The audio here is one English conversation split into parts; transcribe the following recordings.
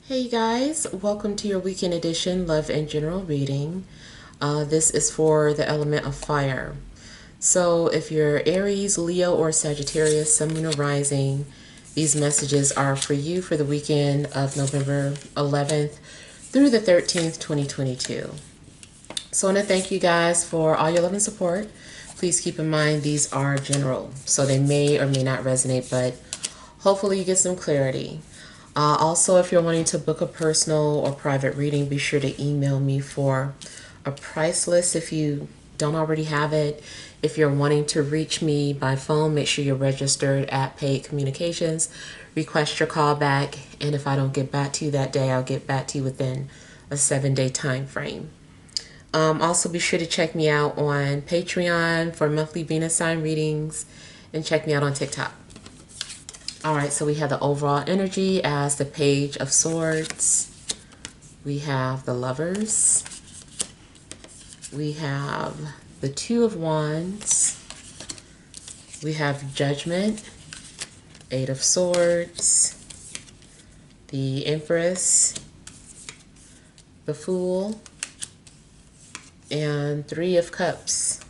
Hey guys, welcome to your weekend edition Love and General reading. This is for the element of fire. So if you're Aries, Leo, or Sagittarius, Sun, Moon, or Rising, these messages are for you for the weekend of November 11th through the 13th, 2022. So I want to thank you guys for all your love and support. Please keep in mind these are general, so they may or may not resonate, but hopefully you get some clarity. Also, if you're wanting to book a personal or private reading, be sure to email me for a price list if you don't already have it. If you're wanting to reach me by phone, make sure you're registered at Paid Communications. Request your call back, and if I don't get back to you that day, I'll get back to you within a 7-day time frame. Also, be sure to check me out on Patreon for monthly Venus sign readings, and check me out on TikTok. All right, so we have the overall energy as the Page of Swords. We have the Lovers. We have the Two of Wands. We have Judgment, Eight of Swords, the Empress, the Fool, and Three of Cups.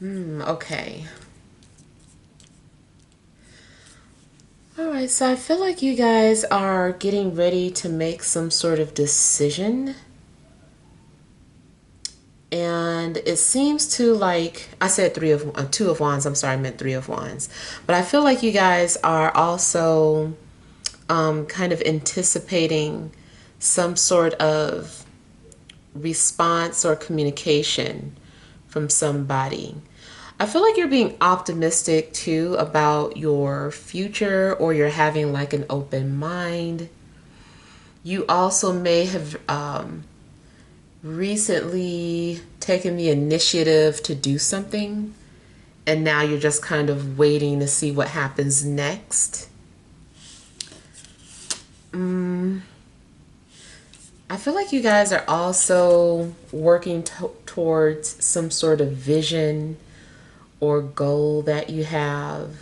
Okay. Alright, so I feel like you guys are getting ready to make some sort of decision. And it seems to, like, I said Two of Wands, I'm sorry, I meant Three of Wands. But I feel like you guys are also kind of anticipating some sort of response or communication from somebody. I feel like you're being optimistic too about your future, or you're having like an open mind. You also may have recently taken the initiative to do something, and now you're just kind of waiting to see what happens next. I feel like you guys are also working towards some sort of vision or goal that you have.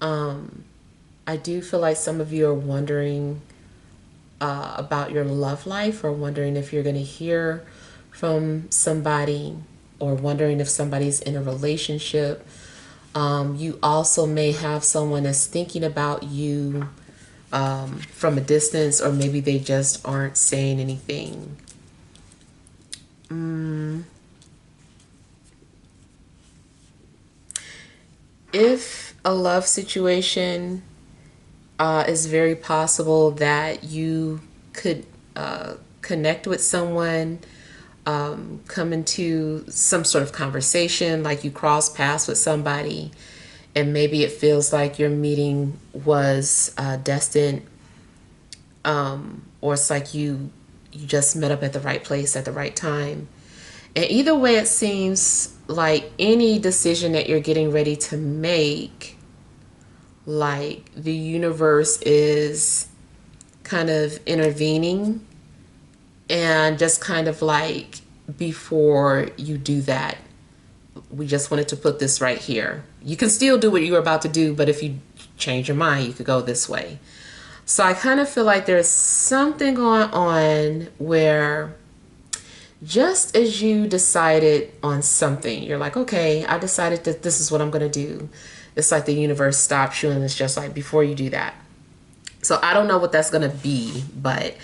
I do feel like some of you are wondering about your love life, or wondering if you're going to hear from somebody, or wondering if somebody's in a relationship. You also may have someone that's thinking about you from a distance, or maybe they just aren't saying anything. If a love situation is very possible that you could connect with someone, come into some sort of conversation, like you cross paths with somebody, and maybe it feels like your meeting was destined, or it's like you just met up at the right place at the right time. And either way, it seems like any decision that you're getting ready to make, like the universe is kind of intervening, and just kind of like, before you do that, we just wanted to put this right here. You can still do what you were about to do, but if you change your mind, you could go this way. So I kind of feel like there's something going on where, just as you decided on something, you're like, okay, I decided that this is what I'm going to do. It's like the universe stops you, and it's just like, before you do that. So I don't know what that's going to be, but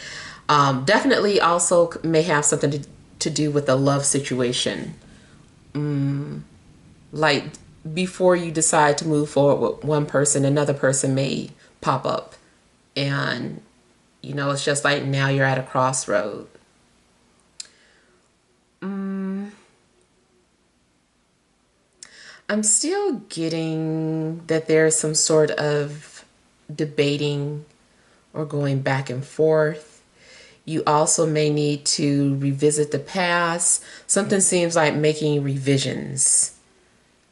definitely also may have something to do with a love situation. Like, before you decide to move forward with one person, another person may pop up. And, it's just like, now you're at a crossroad. I'm still getting that there's some sort of debating or going back and forth. You also may need to revisit the past. Something seems like making revisions.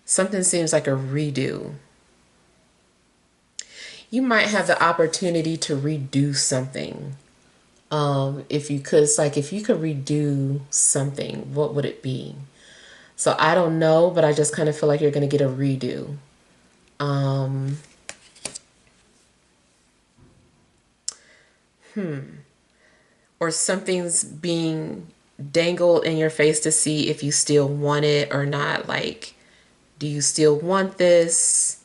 Something seems like a redo. You might have the opportunity to redo something. If you could, it's like, if you could redo something, what would it be? So I don't know, but I just kind of feel like you're going to get a redo. or something's being dangled in your face to see if you still want it or not. Like, do you still want this?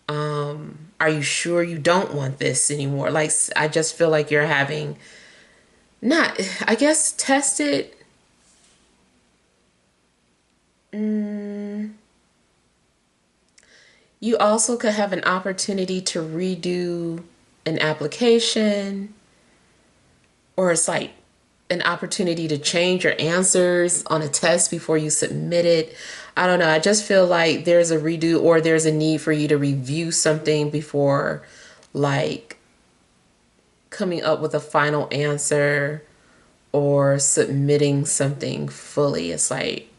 Are you sure you don't want this anymore? Like, I just feel like you're having not, I guess, tested. You also could have an opportunity to redo an application, or it's like an opportunity to change your answers on a test before you submit it. I don't know. I just feel like there's a redo, or there's a need for you to review something before, like, coming up with a final answer or submitting something fully. It's like,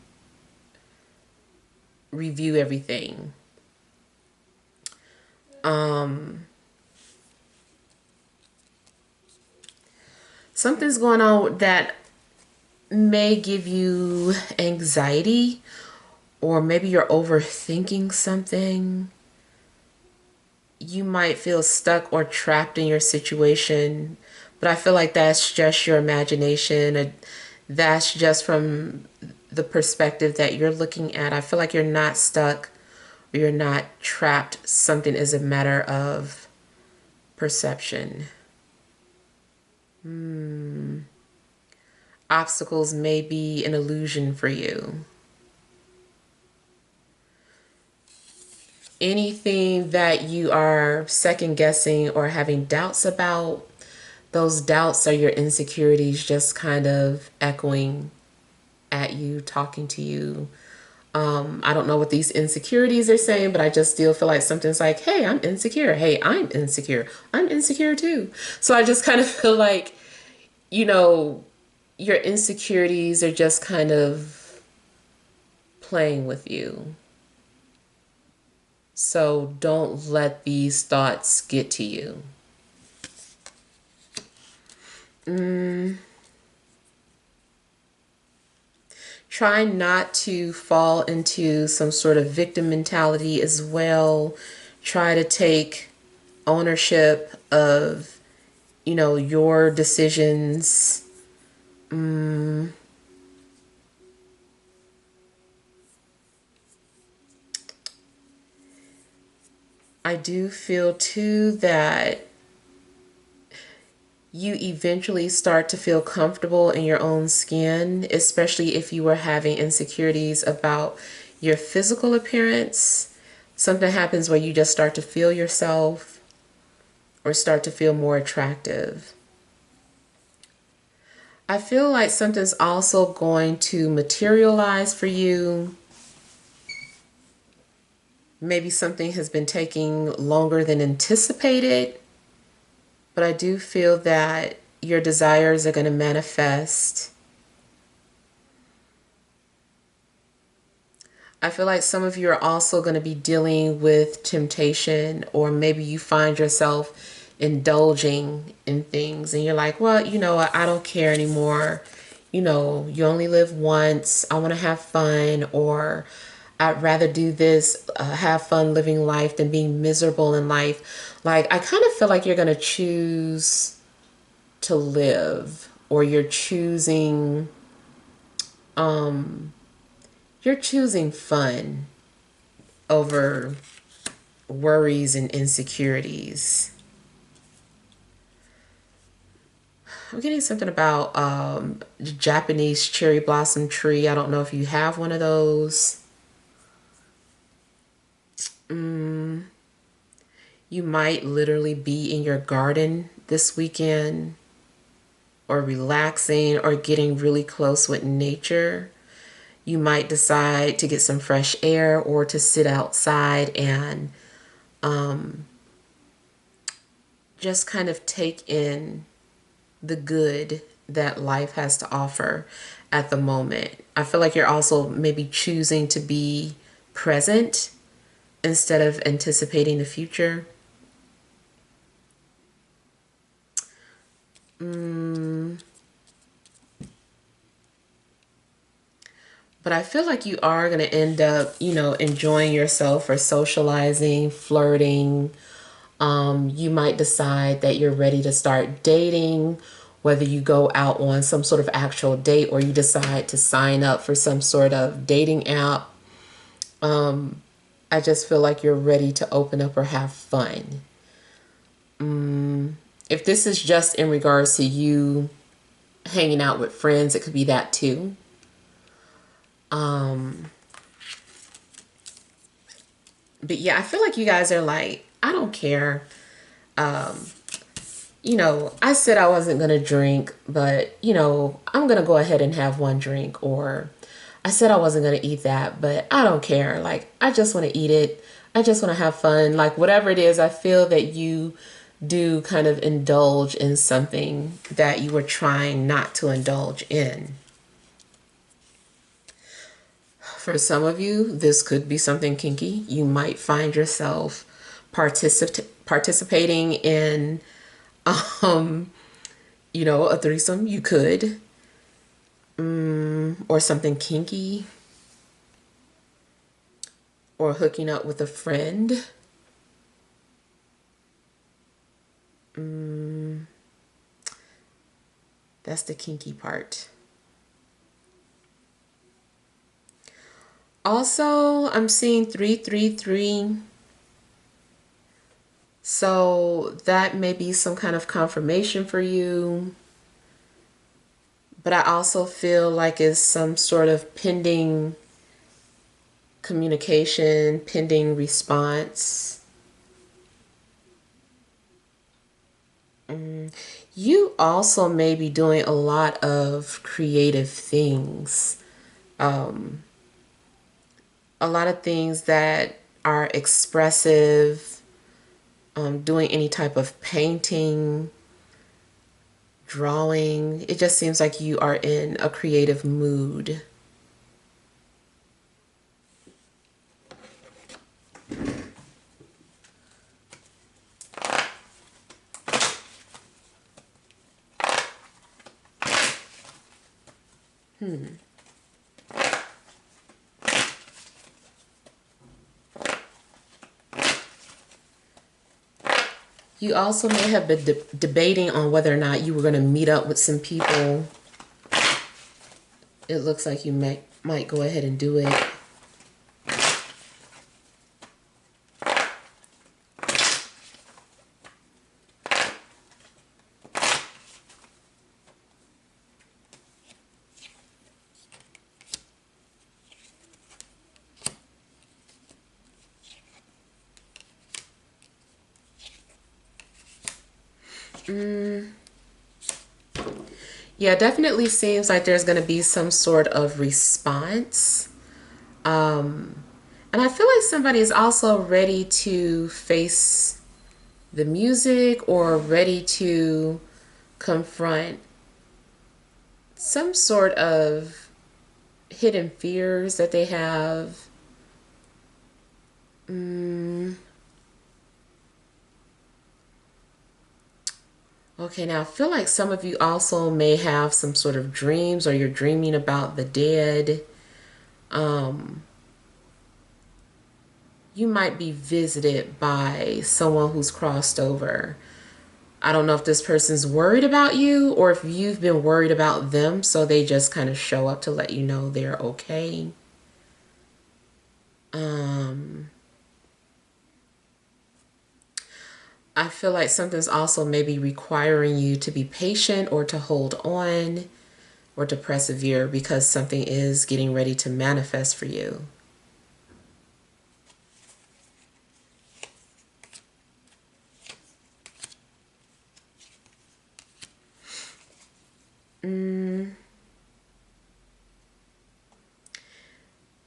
review everything. Something's going on that may give you anxiety, or maybe you're overthinking something. You might feel stuck or trapped in your situation, but I feel like that's just your imagination. That's just from the perspective that you're looking at. I feel like you're not stuck or you're not trapped. Something is a matter of perception. Obstacles may be an illusion for you. Anything that you are second guessing or having doubts about, those doubts are your insecurities just kind of echoing at you, talking to you. I don't know what these insecurities are saying, but I just still feel like something's like, hey, I'm insecure. Hey, I'm insecure. I'm insecure too. So I just kind of feel like, you know, your insecurities are just kind of playing with you. So don't let these thoughts get to you. Try not to fall into some sort of victim mentality as well. Try to take ownership of, your decisions. I do feel too that you eventually start to feel comfortable in your own skin, especially if you were having insecurities about your physical appearance. Something happens where you just start to feel yourself or start to feel more attractive. I feel like something's also going to materialize for you. Maybe something has been taking longer than anticipated, but I do feel that your desires are going to manifest. I feel like some of you are also going to be dealing with temptation, or maybe you find yourself indulging in things and you're like, well, I don't care anymore. You only live once. I want to have fun, or I'd rather do this, have fun living life than being miserable in life. Like, I kind of feel like you're going to choose to live, or you're choosing fun over worries and insecurities. I'm getting something about Japanese cherry blossom tree. I don't know if you have one of those. You might literally be in your garden this weekend, or relaxing, or getting really close with nature. You might decide to get some fresh air, or to sit outside and just kind of take in the good that life has to offer at the moment. I feel like you're also maybe choosing to be present instead of anticipating the future. But I feel like you are going to end up, enjoying yourself, or socializing, flirting, You might decide that you're ready to start dating, whether you go out on some sort of actual date or you decide to sign up for some sort of dating app. I just feel like you're ready to open up or have fun. If this is just in regards to you hanging out with friends, it could be that too. But yeah, I feel like you guys are like, I don't care. I said I wasn't going to drink, but, I'm going to go ahead and have one drink. Or I said I wasn't going to eat that, but I don't care. Like, I just want to eat it. I just want to have fun. Like, whatever it is, I feel that you do kind of indulge in something that you were trying not to indulge in. For some of you, this could be something kinky. You might find yourself participating in, um, a threesome. You could, or something kinky, or hooking up with a friend. That's the kinky part. Also, I'm seeing 333. So that may be some kind of confirmation for you. But I also feel like it's some sort of pending communication, pending response. You also may be doing a lot of creative things. A lot of things that are expressive, doing any type of painting, drawing. It just seems like you are in a creative mood. You also may have been debating on whether or not you were going to meet up with some people. It looks like you might go ahead and do it. Yeah, definitely seems like there's going to be some sort of response. And I feel like somebody is also ready to face the music or ready to confront some sort of hidden fears that they have. Okay, now I feel like some of you also may have some sort of dreams or you're dreaming about the dead. You might be visited by someone who's crossed over. I don't know if this person's worried about you or if you've been worried about them, so they just kind of show up to let you know they're okay. I feel like something's also maybe requiring you to be patient or to hold on or to persevere because something is getting ready to manifest for you.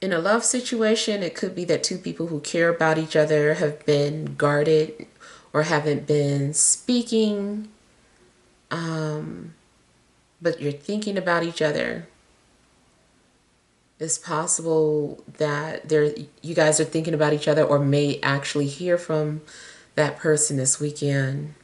In a love situation, it could be that two people who care about each other have been guarded or haven't been speaking, but you're thinking about each other. It's possible that you guys are thinking about each other or may actually hear from that person this weekend.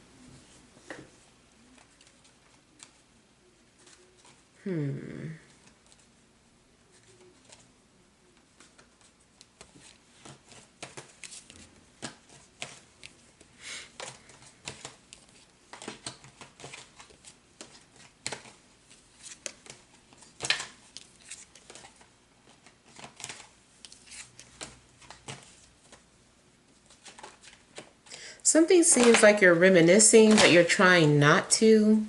Something seems like you're reminiscing, but you're trying not to.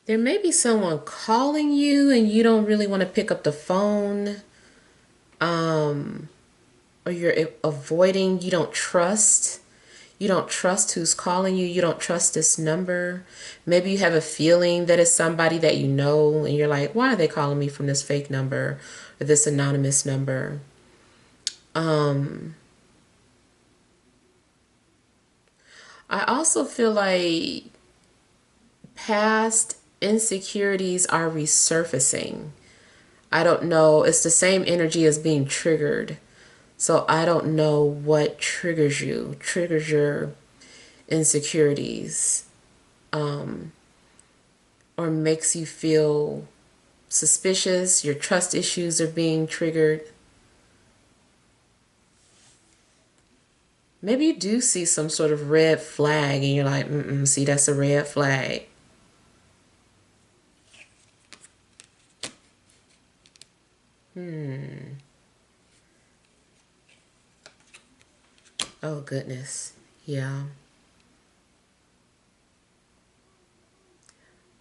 There may be someone calling you and you don't really want to pick up the phone. Or you're avoiding, you don't trust. You don't trust who's calling you. You don't trust this number. Maybe you have a feeling that it's somebody that you know and you're like, why are they calling me from this fake number or this anonymous number? I also feel like past insecurities are resurfacing. I don't know. It's the same energy as being triggered. So I don't know what triggers you, triggers your insecurities, or makes you feel suspicious. Your trust issues are being triggered. Maybe you do see some sort of red flag and you're like, see, that's a red flag. Oh, goodness. Yeah.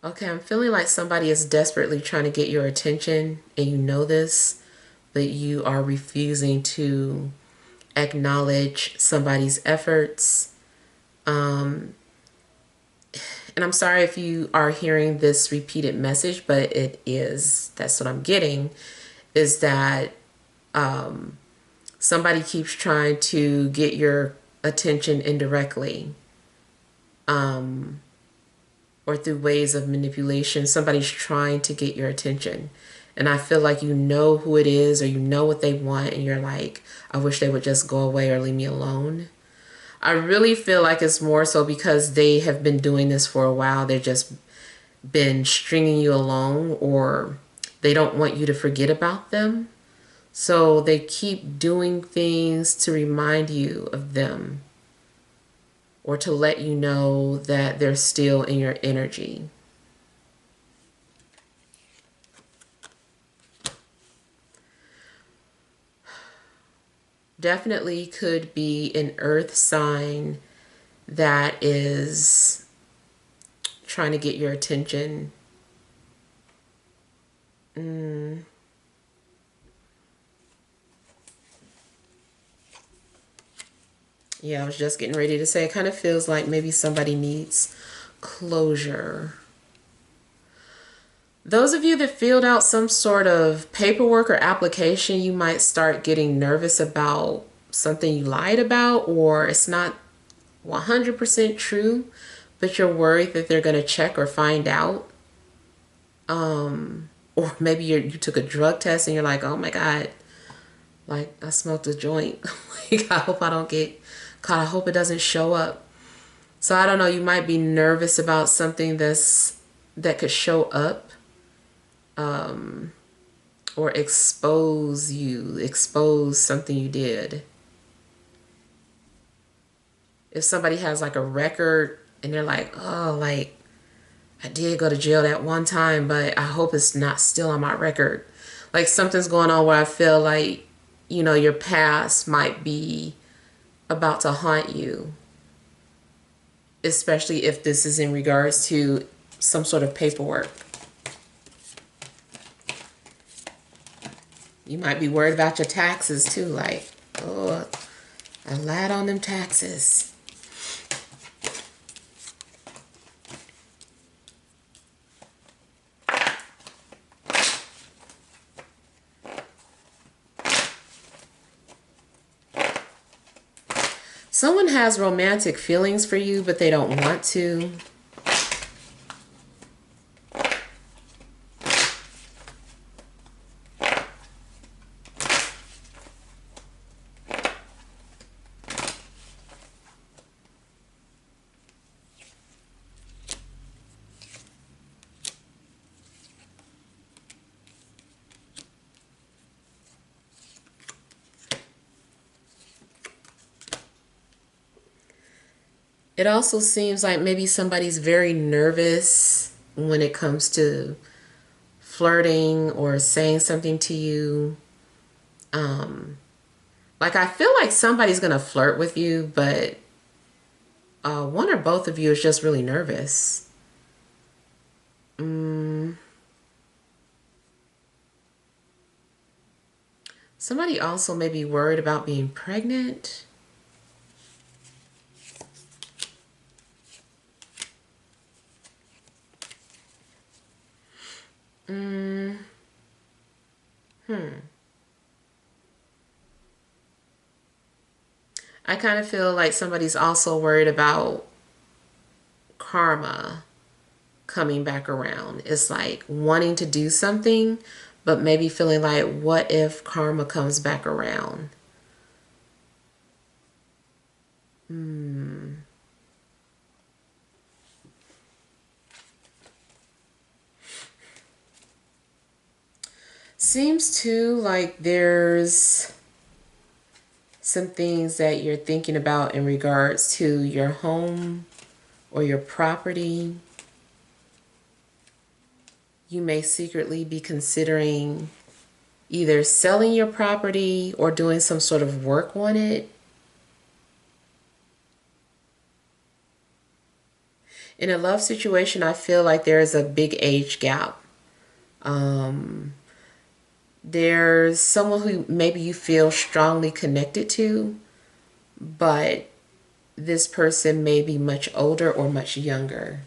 Okay, I'm feeling like somebody is desperately trying to get your attention and you know this, but you are refusing to acknowledge somebody's efforts. And I'm sorry if you are hearing this repeated message, but that's what I'm getting, is that somebody keeps trying to get your attention indirectly, or through ways of manipulation. Somebody's trying to get your attention. And I feel like you know who it is or you know what they want and you're like, I wish they would just go away or leave me alone. I really feel like it's more so because they have been doing this for a while. They've just been stringing you along, or they don't want you to forget about them. So they keep doing things to remind you of them or to let you know that they're still in your energy. Definitely could be an earth sign that is trying to get your attention. Yeah, I was just getting ready to say, it kind of feels like maybe somebody needs closure. Those of you that filled out some sort of paperwork or application, you might start getting nervous about something you lied about, or it's not 100% true, but you're worried that they're going to check or find out. Or maybe you took a drug test and you're like, oh my God, like I smoked a joint. Like, I hope I don't get caught. I hope it doesn't show up. So I don't know, you might be nervous about something that could show up, or expose something you did. If somebody has like a record and they're like, oh, like I did go to jail that one time, but I hope it's not still on my record. Like something's going on where I feel like, your past might be about to haunt you, especially if this is in regards to some sort of paperwork. You might be worried about your taxes too, like, oh, I lied on them taxes. Someone has romantic feelings for you, but they don't want to. It also seems like maybe somebody's very nervous when it comes to flirting or saying something to you. Like I feel like somebody's gonna flirt with you, but one or both of you is just really nervous. Somebody also may be worried about being pregnant. I kind of feel like somebody's also worried about karma coming back around. It's like wanting to do something, but maybe feeling like, what if karma comes back around? Seems too like there's some things that you're thinking about in regards to your home or your property. You may secretly be considering either selling your property or doing some sort of work on it. In a love situation, I feel like there is a big age gap. There's someone who maybe you feel strongly connected to, but this person may be much older or much younger.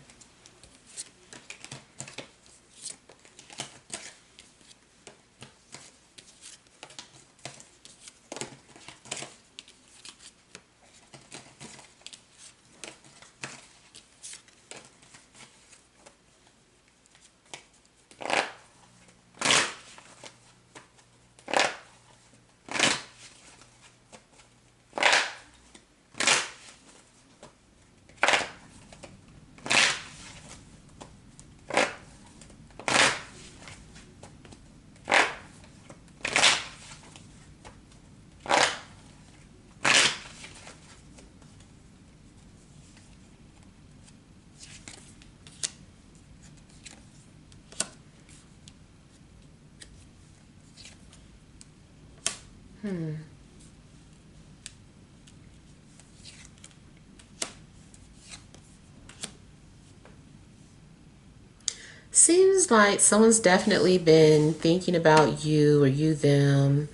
Seems like someone's definitely been thinking about you or you them,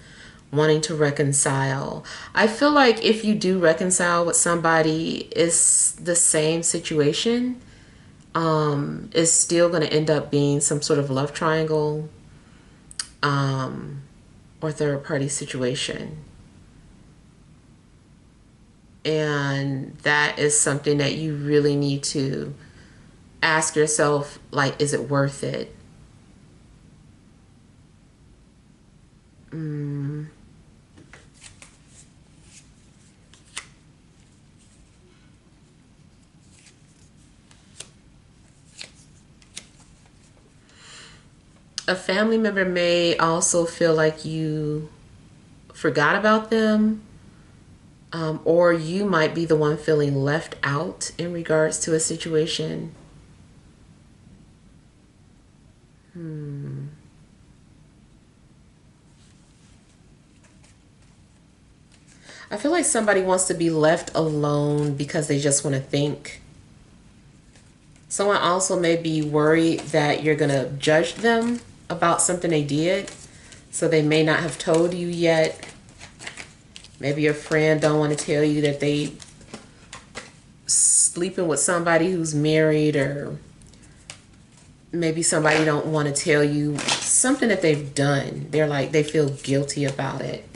wanting to reconcile. I feel like if you do reconcile with somebody, it's the same situation. It's still going to end up being some sort of love triangle or third party situation. And that is something that you really need to ask yourself, like, is it worth it? A family member may also feel like you forgot about them, or you might be the one feeling left out in regards to a situation. I feel like somebody wants to be left alone because they just want to think. Someone also may be worried that you're going to judge them about something they did, so they may not have told you yet. Maybe your friend don't want to tell you that they sleeping with somebody who's married, or maybe somebody don't want to tell you something that they've done. They're like, they feel guilty about it.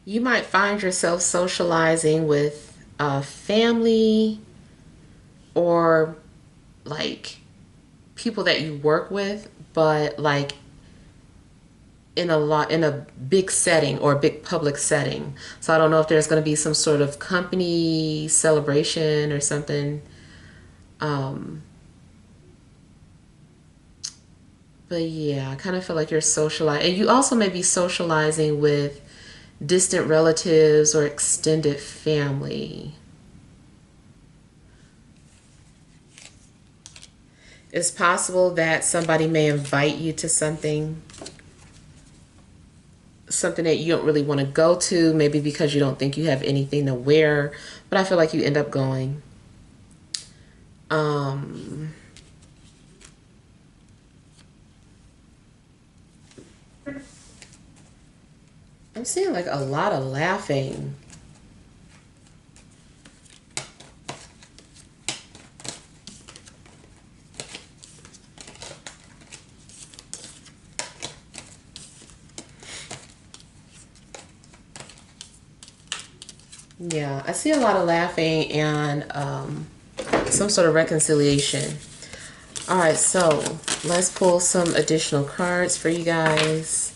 You might find yourself socializing with family or like people that you work with, but like in a big setting or a big public setting. So I don't know if there's going to be some sort of company celebration or something. Um, but yeah, I kind of feel like you're socializing, and you also may be socializing with distant relatives or extended family. It's possible that somebody may invite you to something that you don't really want to go to, maybe because you don't think you have anything to wear, but I feel like you end up going. Um, I'm seeing like a lot of laughing. Yeah, I see a lot of laughing and some sort of reconciliation. All right, so let's pull some additional cards for you guys.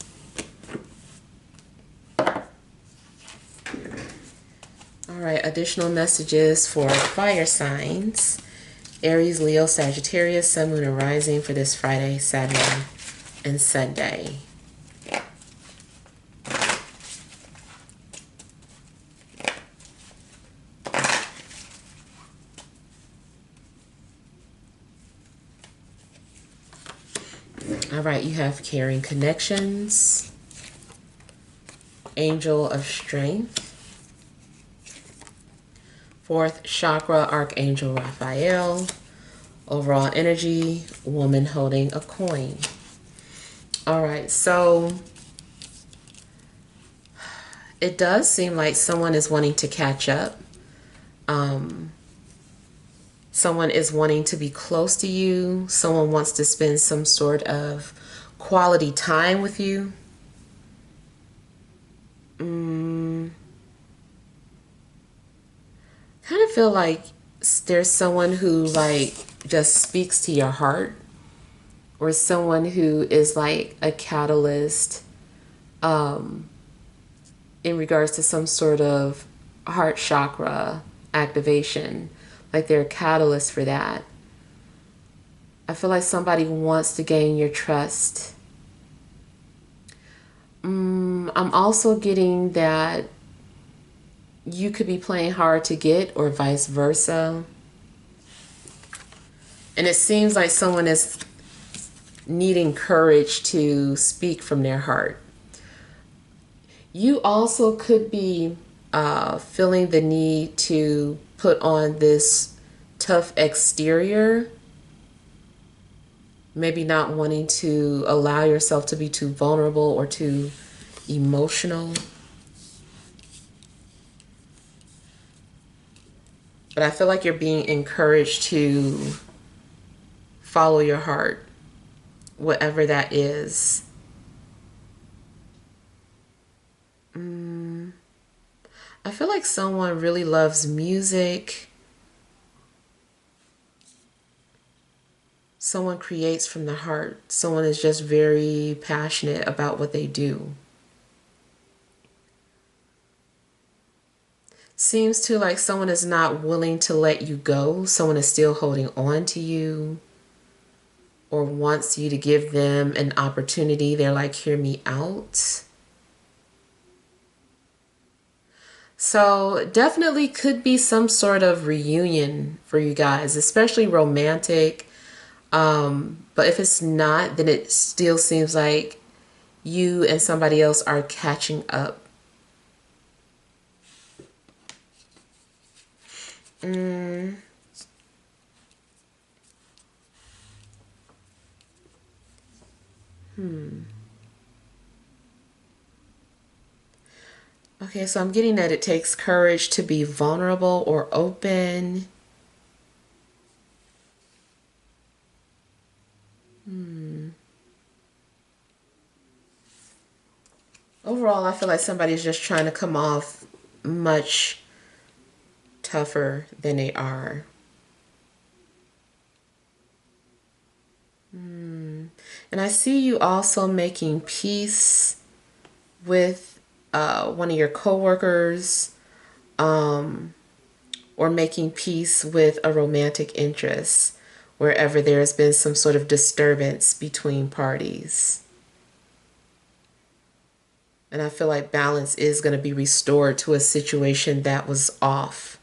All right, additional messages for fire signs. Aries, Leo, Sagittarius, Sun, Moon, and Rising for this Friday, Saturday, and Sunday. All right, you have caring connections, angel of strength, fourth chakra, Archangel Raphael, overall energy, woman holding a coin. All right, so it does seem like someone is wanting to catch up. Someone is wanting to be close to you. Someone wants to spend some sort of quality time with you. Kind of feel like there's someone who like just speaks to your heart, or someone who is like a catalyst in regards to some sort of heart chakra activation. Like they're a catalyst for that. I feel like somebody wants to gain your trust. I'm also getting that you could be playing hard to get, or vice versa. And it seems like someone is needing courage to speak from their heart. You also could be feeling the need to put on this tough exterior, maybe not wanting to allow yourself to be too vulnerable or too emotional. But I feel like you're being encouraged to follow your heart, whatever that is. I feel like someone really loves music. Someone creates from the heart. Someone is just very passionate about what they do. Seems to like someone is not willing to let you go. Someone is still holding on to you, or wants you to give them an opportunity. They're like, hear me out. So definitely could be some sort of reunion for you guys, especially romantic. But if it's not, then it still seems like you and somebody else are catching up. Okay, so I'm getting that it takes courage to be vulnerable or open. feel like somebody's just trying to come off much tougher than they are. And I see you also making peace with one of your coworkers, or making peace with a romantic interest wherever there's been some sort of disturbance between parties. And I feel like balance is going to be restored to a situation that was off.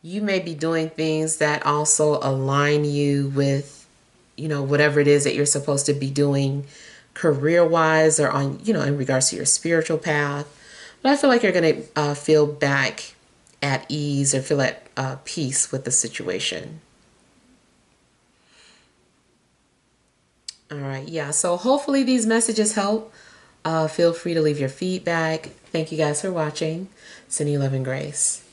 You may be doing things that also align you with, whatever it is that you're supposed to be doing career-wise or on, in regards to your spiritual path. But I feel like you're going to feel back at ease or feel at peace with the situation. All right, yeah. So hopefully these messages help. Feel free to leave your feedback. Thank you guys for watching. Sending you love and grace.